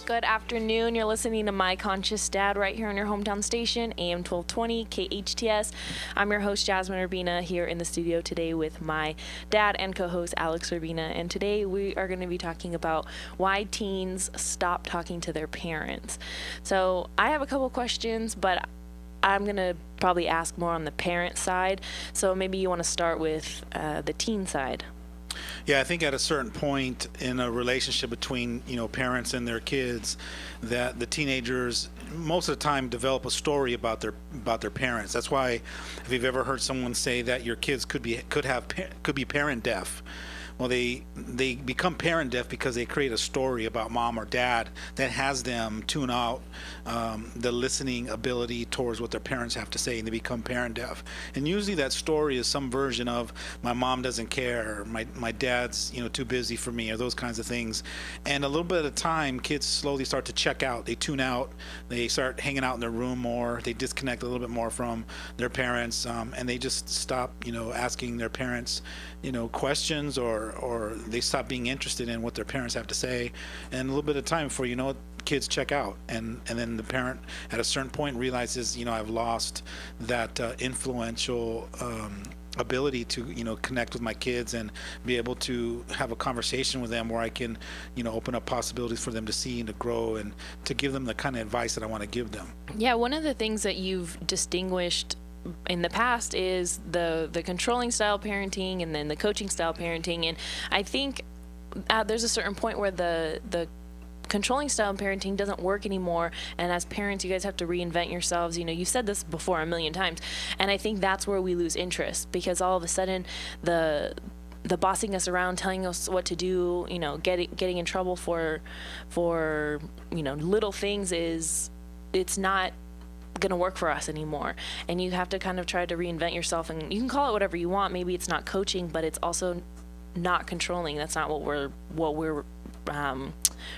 Good afternoon. You're listening to My Conscious Dad right here on your hometown station, AM 1220 KHTS. I'm your host, Jasmine Urbina, here in the studio today with my dad and co-host, Alex Urbina. And today we are going to be talking about why teens stop talking to their parents. So I have a couple questions, but I'm going to probably ask more on the parent side. So maybe you want to start with the teen side. Yeah, I think at a certain point in a relationship between, parents and their kids, that the teenagers most of the time develop a story about their parents. That's why if you've ever heard someone say that your kids could be parent deaf, well, they become parent deaf because they create a story about mom or dad that has them tune out the listening ability towards what their parents have to say, and they become parent deaf. And usually that story is some version of my mom doesn't care, or my dad's too busy for me, or those kinds of things. And a little bit at a time, kids slowly start to check out. They tune out. They start hanging out in their room more. They disconnect a little bit more from their parents, and they just stop asking their parents questions, or they stop being interested in what their parents have to say. And a little bit of time before you know it, kids check out, and then the parent at a certain point realizes, I've lost that influential ability to connect with my kids and be able to have a conversation with them where I can open up possibilities for them to see and to grow and to give them the kind of advice that I want to give them. Yeah, one of the things that you've distinguished in the past is the controlling style parenting and then the coaching style parenting. And I think there's a certain point where the controlling style parenting doesn't work anymore, and as parents you guys have to reinvent yourselves. You've said this before a million times, and I think that's where we lose interest, because all of a sudden the bossing us around, telling us what to do, getting in trouble for little things, it's not going to work for us anymore. And you have to kind of try to reinvent yourself, and you can call it whatever you want. Maybe it's not coaching, but it's also not controlling. That's not what we're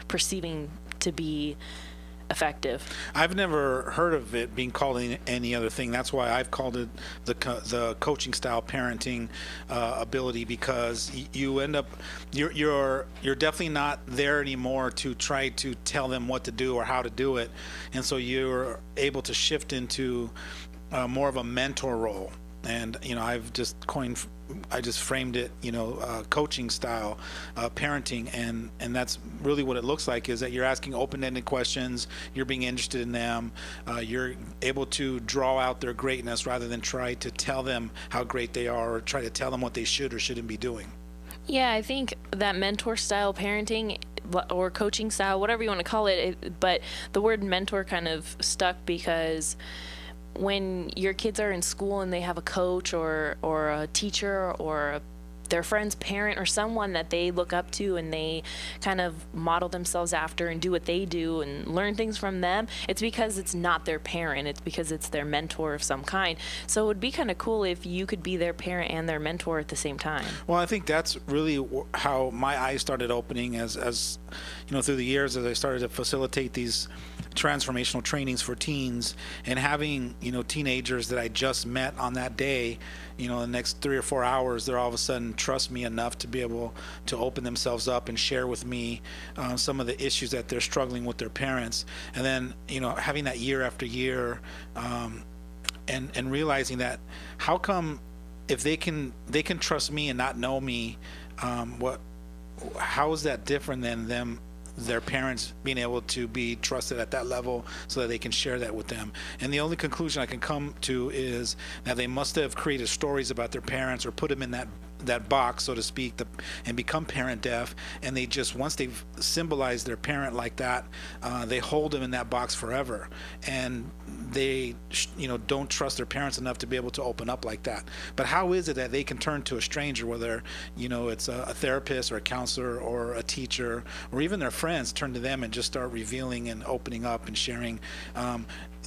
perceiving to be effective. I've never heard of it being called any other thing. That's why I've called it the coaching style parenting ability, because you end up you're definitely not there anymore to try to tell them what to do or how to do it, and so you're able to shift into more of a mentor role. And I just framed it, coaching style parenting, and that's really what it looks like, is that you're asking open-ended questions, you're being interested in them, you're able to draw out their greatness rather than try to tell them how great they are or try to tell them what they should or shouldn't be doing. Yeah, I think that mentor style parenting or coaching style, whatever you want to call it, but the word mentor kind of stuck because when your kids are in school and they have a coach or a teacher or their friend's parent or someone that they look up to and they kind of model themselves after and do what they do and learn things from them, it's because it's not their parent. It's because it's their mentor of some kind. So it would be kind of cool if you could be their parent and their mentor at the same time. Well, I think that's really how my eyes started opening as through the years, as I started to facilitate these transformational trainings for teens, and having teenagers that I just met on that day, the next 3 or 4 hours, they're all of a sudden trust me enough to be able to open themselves up and share with me some of the issues that they're struggling with their parents. And then having that year after year, and realizing that how come if they can trust me and not know me, how is that different than their parents being able to be trusted at that level so that they can share that with them? And the only conclusion I can come to is that they must have created stories about their parents or put them in that box, so to speak, and become parent deaf. And they just, once they've symbolized their parent like that, they hold them in that box forever. And they don't trust their parents enough to be able to open up like that. But how is it that they can turn to a stranger, whether it's a therapist or a counselor or a teacher or even their friends, turn to them and just start revealing and opening up and sharing?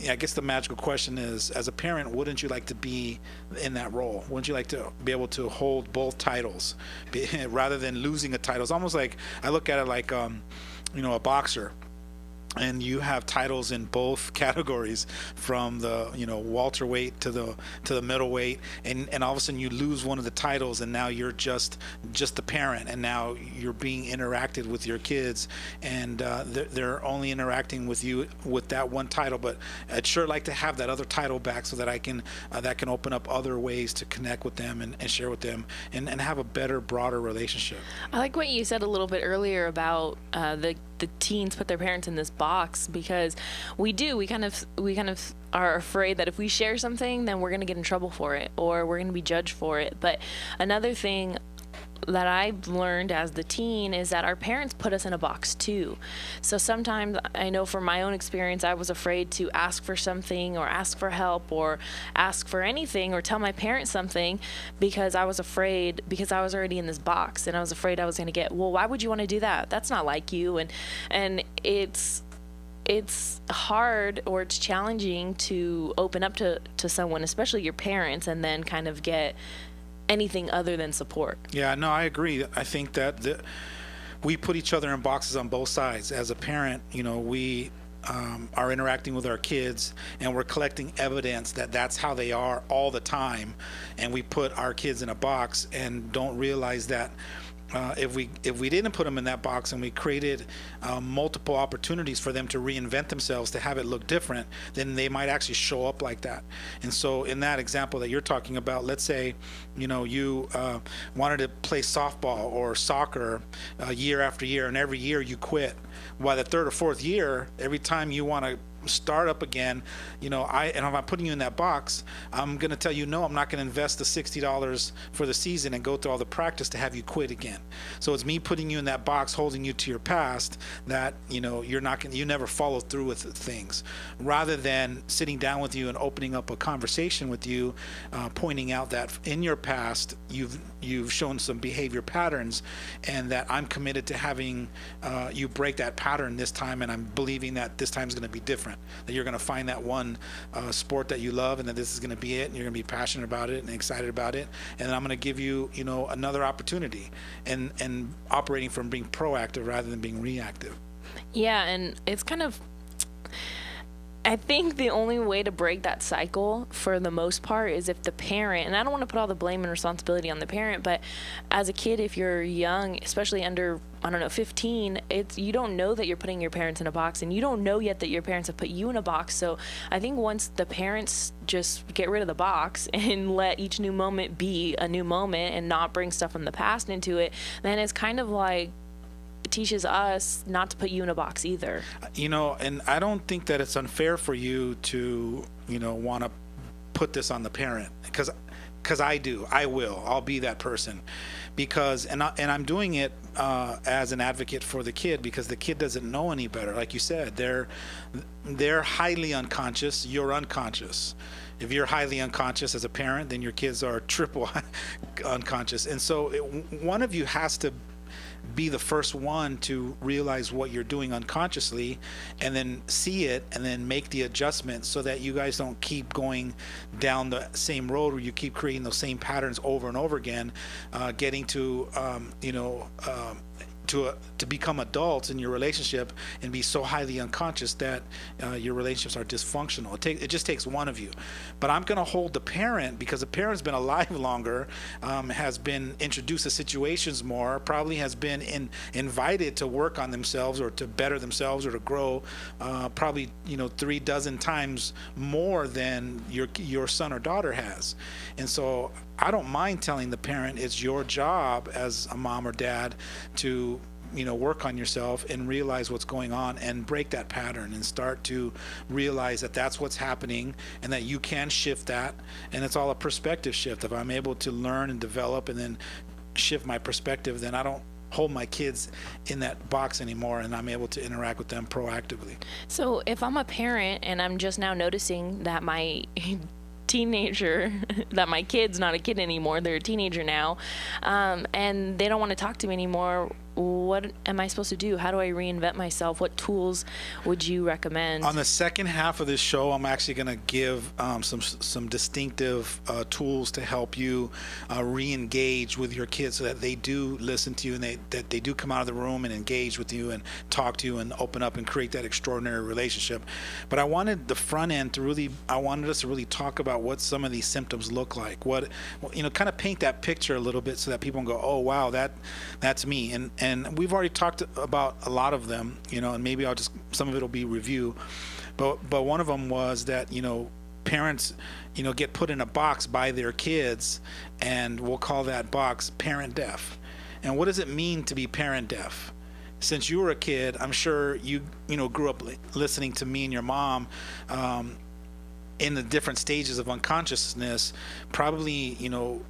I guess the magical question is, as a parent, wouldn't you like to be in that role? Wouldn't you like to be able to hold both titles rather than losing a title? It's almost like, I look at it like a boxer. and you have titles in both categories, from the welterweight to the middleweight, and all of a sudden you lose one of the titles, and now you're just the parent, and now you're being interacted with your kids, and they're only interacting with you with that one title. But I'd sure like to have that other title back, so that I can that can open up other ways to connect with them and share with them, and have a better, broader relationship. I like what you said a little bit earlier about the teens put their parents in this box, because we kind of are afraid that if we share something, then we're going to get in trouble for it, or we're going to be judged for it. But another thing that I've learned as the teen is that our parents put us in a box too. So sometimes, I know from my own experience, I was afraid to ask for something, or ask for help, or ask for anything, or tell my parents something, because I was afraid, because I was already in this box, and I was afraid I was going to get, well, why would you want to do that? That's not like you. And it's hard, or it's challenging to open up to someone, especially your parents, and then kind of get anything other than support. Yeah, no, I agree. I think that we put each other in boxes on both sides. As a parent, we are interacting with our kids, and we're collecting evidence that that's how they are all the time, and we put our kids in a box and don't realize that if we didn't put them in that box, and we created multiple opportunities for them to reinvent themselves, to have it look different, then they might actually show up like that. And so in that example that you're talking about, let's say you wanted to play softball or soccer year after year, and every year you quit. By the third or fourth year, every time you want to start up again, and if I'm putting you in that box, I'm going to tell you, no, I'm not going to invest the $60 for the season and go through all the practice to have you quit again. So it's me putting you in that box, holding you to your past, that you never follow through with things, rather than sitting down with you and opening up a conversation with you, pointing out that in your past you've shown some behavior patterns, and that I'm committed to having you break that pattern this time, and I'm believing that this time is going to be different, that you're going to find that one sport that you love, and that this is going to be it, and you're going to be passionate about it and excited about it, and I'm going to give you another opportunity, and operating from being proactive rather than being reactive. Yeah, and it's kind of, I think the only way to break that cycle for the most part is if the parent, and I don't want to put all the blame and responsibility on the parent, but as a kid, if you're young, especially under, 15, you don't know that you're putting your parents in a box, and you don't know yet that your parents have put you in a box. So I think once the parents just get rid of the box and let each new moment be a new moment, and not bring stuff from the past into it, then it's kind of like teaches us not to put you in a box either. And I don't think that it's unfair for you to want to put this on the parent, because I'll be that person, because and I'm doing it as an advocate for the kid, because the kid doesn't know any better. Like you said, they're highly unconscious, you're unconscious. If you're highly unconscious as a parent, then your kids are triple unconscious. And so one of you has to be the first one to realize what you're doing unconsciously, and then see it, and then make the adjustment, so that you guys don't keep going down the same road where you keep creating those same patterns over and over again, getting to to become adults in your relationship and be so highly unconscious that your relationships are dysfunctional. It just takes one of you. But I'm going to hold the parent, because the parent's been alive longer, has been introduced to situations more, probably has been invited to work on themselves, or to better themselves, or to grow, probably 3 dozen times more than your son or daughter has. And so I don't mind telling the parent, it's your job as a mom or dad to work on yourself and realize what's going on, and break that pattern, and start to realize that that's what's happening, and that you can shift that. And it's all a perspective shift. If I'm able to learn and develop and then shift my perspective, then I don't hold my kids in that box anymore, and I'm able to interact with them proactively. So if I'm a parent and I'm just now noticing that my teenager, that my kid's not a kid anymore, they're a teenager now, and they don't want to talk to me anymore, what am I supposed to do? How do I reinvent myself? What tools would you recommend? On the second half of this show, I'm actually going to give some distinctive tools to help you re-engage with your kids so that they do listen to you and that they do come out of the room and engage with you and talk to you and open up and create that extraordinary relationship. But I wanted the front end I wanted us to really talk about what some of these symptoms look like. Kind of paint that picture a little bit so that people can go, oh, wow, that's me. And we've already talked about a lot of them, and maybe some of it will be review. But one of them was that, parents, get put in a box by their kids, and we'll call that box parent deaf. And what does it mean to be parent deaf? Since you were a kid, I'm sure you grew up listening to me and your mom, in the different stages of unconsciousness, probably,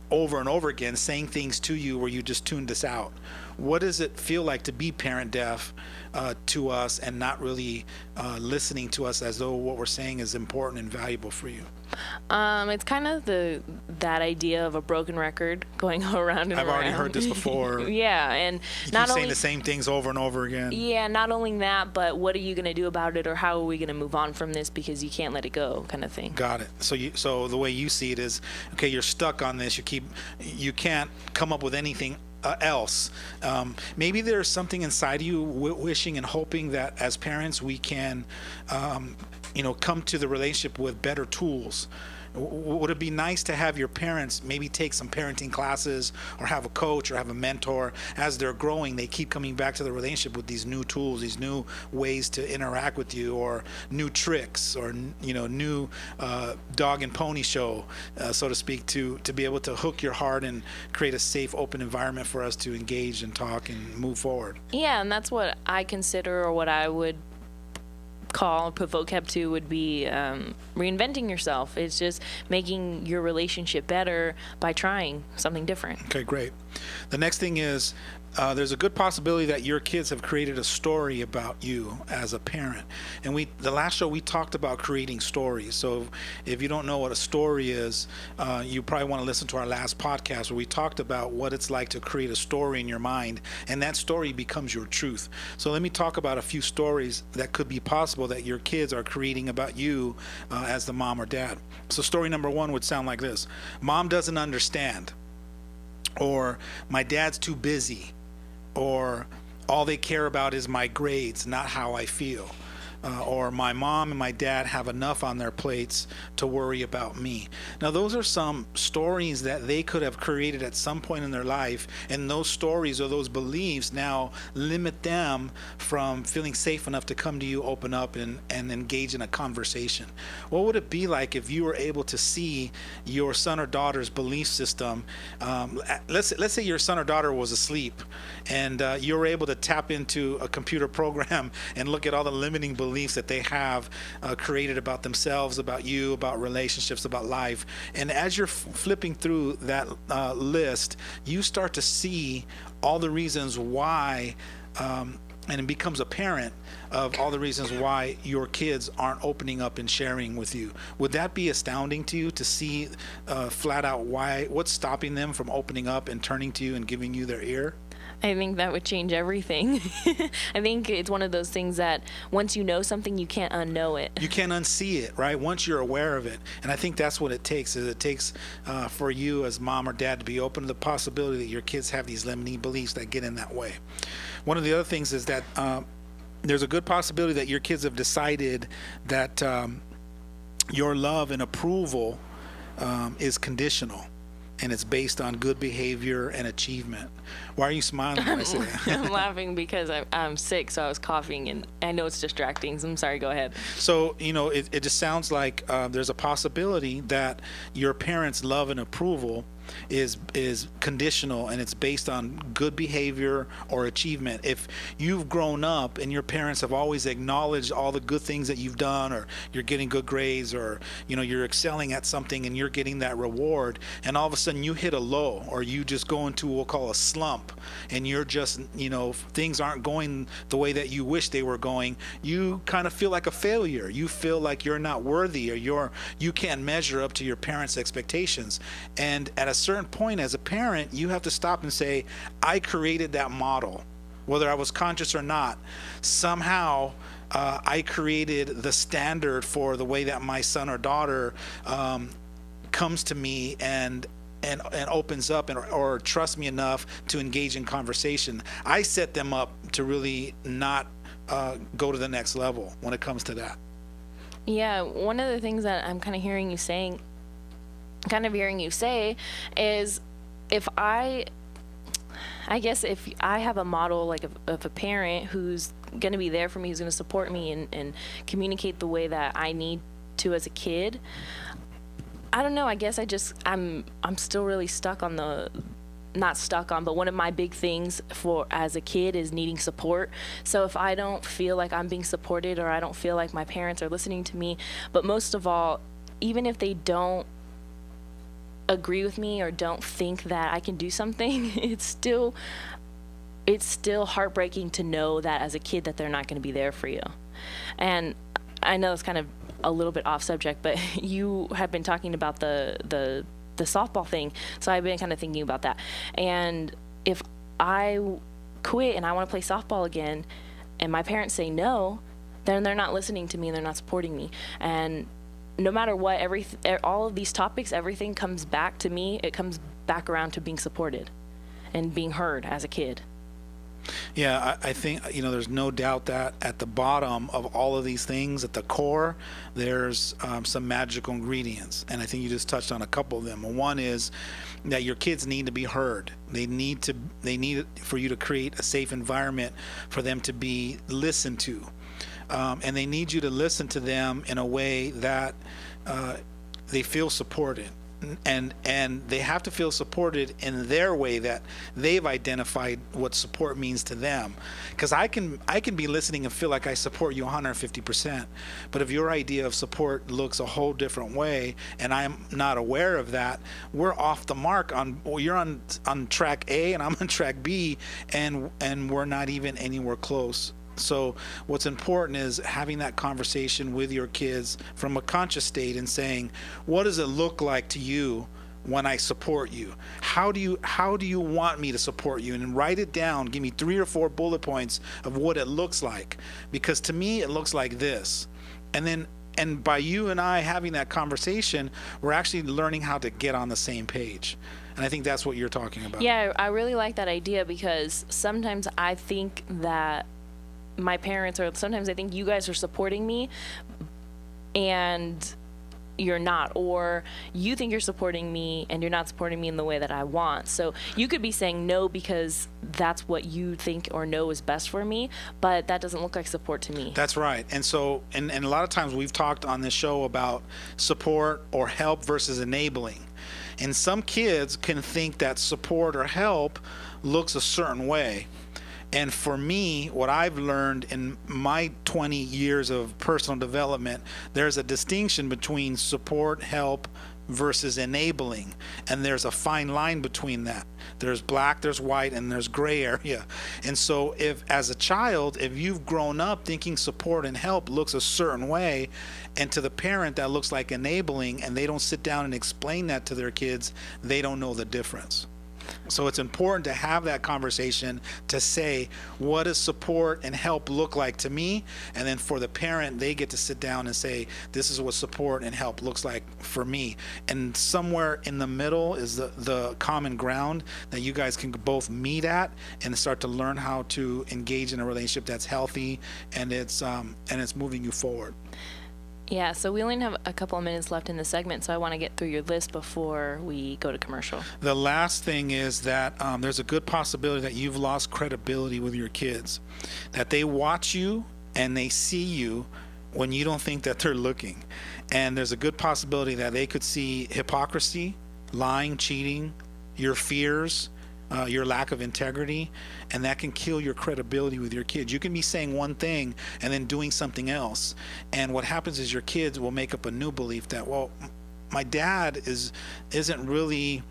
over and over again, saying things to you where you just tuned us out. What does it feel like to be parent deaf to us and not really listening to us as though what we're saying is important and valuable for you? It's kind of that idea of a broken record going around and I've around. already heard this before. Yeah, and you not keep only saying the same things over and over again. Yeah, not only that, but what are you going to do about it, or how are we going to move on from this because you can't let it go, kind of thing. Got it. So the way you see it is, okay, you're stuck on this. You can't come up with anything else. Maybe there's something inside you wishing and hoping that as parents we can come to the relationship with better tools. Would it be nice to have your parents maybe take some parenting classes or have a coach or have a mentor? As they're growing, they keep coming back to the relationship with these new tools, these new ways to interact with you, or new tricks, or new dog and pony show, so to speak, to be able to hook your heart and create a safe, open environment for us to engage and talk and move forward. Yeah, and that's what I consider, or what I would put vocab to, would be reinventing yourself. It's just making your relationship better by trying something different. Okay, great. The next thing is, there's a good possibility that your kids have created a story about you as a parent. And the last show we talked about creating stories. So if you don't know what a story is, you probably want to listen to our last podcast where we talked about what it's like to create a story in your mind, and that story becomes your truth. So let me talk about a few stories that could be possible that your kids are creating about you as the mom or dad. So story number one would sound like this: Mom doesn't understand, or my dad's too busy, or all they care about is my grades, not how I feel. Or my mom and my dad have enough on their plates to worry about me. Now, those are some stories that they could have created at some point in their life, and those stories or those beliefs now limit them from feeling safe enough to come to you, open up, and engage in a conversation. What would it be like if you were able to see your son or daughter's belief system? Let's say your son or daughter was asleep, and you were able to tap into a computer program and look at all the limiting beliefs that they have created about themselves, about you, about relationships, about life. And as you're flipping through that list, you start to see all the reasons why, and it becomes apparent of all the reasons why your kids aren't opening up and sharing with you. Would that be astounding to you, to see flat out what's stopping them from opening up and turning to you and giving you their ear? I think that would change everything. I think it's one of those things that once you know something, you can't unknow it. You can't unsee it, right? Once you're aware of it. And I think that's what it takes, for you as mom or dad to be open to the possibility that your kids have these limiting beliefs that get in that way. One of the other things is that there's a good possibility that your kids have decided that your love and approval is conditional, and it's based on good behavior and achievement. Why are you smiling when I say that? I'm laughing because I'm sick, so I was coughing, and I know it's distracting, so I'm sorry, go ahead. So, it just sounds like there's a possibility that your parents' love and approval is conditional, and it's based on good behavior or achievement. If you've grown up and your parents have always acknowledged all the good things that you've done, or you're getting good grades, or you're excelling at something and you're getting that reward, and all of a sudden you hit a low, or you just go into what we'll call a slump, and you're just things aren't going the way that you wish they were going, you kind of feel like a failure. You feel like you're not worthy, or you can't measure up to your parents' expectations. And at a certain point as a parent, you have to stop and say, I created that model. whether I was conscious or not. Somehow, I created the standard for the way that my son or daughter comes to me and opens up or trusts me enough to engage in conversation. I set them up to really not go to the next level when it comes to that. Yeah, one of the things that I'm kind of hearing you say is if I guess if I have a model like of a parent who's going to be there for me, who's going to support me and communicate the way that I need to as a kid, I don't know, I guess I'm still really stuck on not stuck on, but one of my big things for as a kid is needing support. So if I don't feel like I'm being supported, or I don't feel like my parents are listening to me, but most of all, even if they don't agree with me or don't think that I can do something, it's still heartbreaking to know that as a kid that they're not going to be there for you. And I know it's kind of a little bit off subject, but you have been talking about the softball thing, so I've been kind of thinking about that. And if I quit and I want to play softball again and my parents say no, then they're not listening to me and they're not supporting me. And no matter what, all of these topics, everything comes back to me. It comes back around to being supported and being heard as a kid. Yeah, I think, there's no doubt that at the bottom of all of these things, at the core, there's some magical ingredients. And I think you just touched on a couple of them. One is that your kids need to be heard. They need for you to create a safe environment for them to be listened to. And they need you to listen to them in a way that they feel supported. And they have to feel supported in their way that they've identified what support means to them. Because I can be listening and feel like I support you 150%, but if your idea of support looks a whole different way and I'm not aware of that, we're off the mark. You're on track A and I'm on track B, and we're not even anywhere close. So what's important is having that conversation with your kids from a conscious state and saying, what does it look like to you when I support you? How do you want me to support you? And then write it down. Give me 3 or 4 bullet points of what it looks like. Because to me, it looks like this. And by you and I having that conversation, we're actually learning how to get on the same page. And I think that's what you're talking about. Yeah, I really like that idea, because sometimes I think that my parents, or sometimes I think you guys are supporting me and you're not, or you think you're supporting me and you're not supporting me in the way that I want. So you could be saying no because that's what you think or know is best for me, but that doesn't look like support to me. That's right. And so, and a lot of times we've talked on this show about support or help versus enabling. And some kids can think that support or help looks a certain way. And for me, what I've learned in my 20 years of personal development, there's a distinction between support, help, versus enabling. And there's a fine line between that. There's black, there's white, and there's gray area. And so if, as a child, if you've grown up thinking support and help looks a certain way, and to the parent that looks like enabling, and they don't sit down and explain that to their kids, they don't know the difference. So it's important to have that conversation to say, what does support and help look like to me? And then for the parent, they get to sit down and say, this is what support and help looks like for me. And somewhere in the middle is the common ground that you guys can both meet at and start to learn how to engage in a relationship that's healthy and it's moving you forward. Yeah, so we only have a couple of minutes left in the segment, so I want to get through your list before we go to commercial. The last thing is that there's a good possibility that you've lost credibility with your kids, that they watch you and they see you when you don't think that they're looking. And there's a good possibility that they could see hypocrisy, lying, cheating, your fears, your lack of integrity, and that can kill your credibility with your kids. You can be saying one thing and then doing something else, and what happens is your kids will make up a new belief that, well, my dad isn't really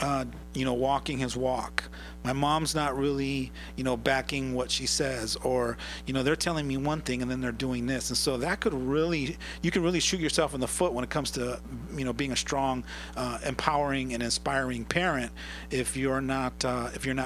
walking his walk. My mom's not really, backing what she says, or, they're telling me one thing and then they're doing this. And so that you can really shoot yourself in the foot when it comes to, being a strong, empowering and inspiring parent if you're not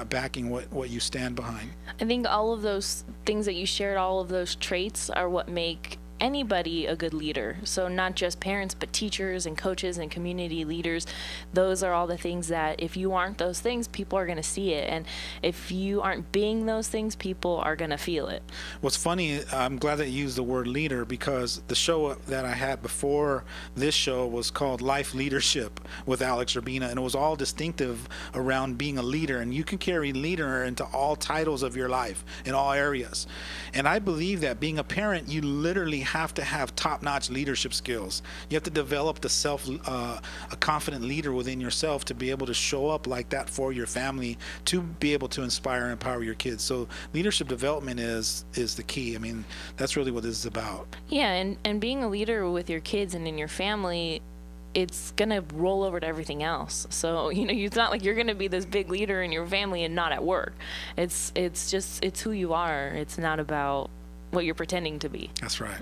backing what you stand behind. I think all of those things that you shared, all of those traits are what make anybody a good leader. So not just parents, but teachers and coaches and community leaders. Those are all the things that if you aren't those things, people are going to see it. And if you aren't being those things, people are going to feel it. What's funny, I'm glad that you used the word leader, because the show that I had before this show was called Life Leadership with Alex Urbina, and it was all distinctive around being a leader. And you can carry leader into all titles of your life in all areas. And I believe that being a parent, you literally have to have top-notch leadership skills. You have to develop a confident leader within yourself to be able to show up like that for your family, to be able to inspire and empower your kids. So leadership development is the key. I mean, that's really what this is about. Yeah, and being a leader with your kids and in your family, it's going to roll over to everything else. So, it's not like you're going to be this big leader in your family and not at work. It's who you are. It's not about what you're pretending to be. That's right.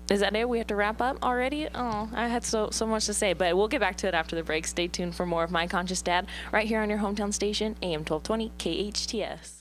Is that it? We have to wrap up already? Oh, I had so much to say, but we'll get back to it after the break. Stay tuned for more of My Conscious Dad right here on your hometown station, AM 1220 KHTS.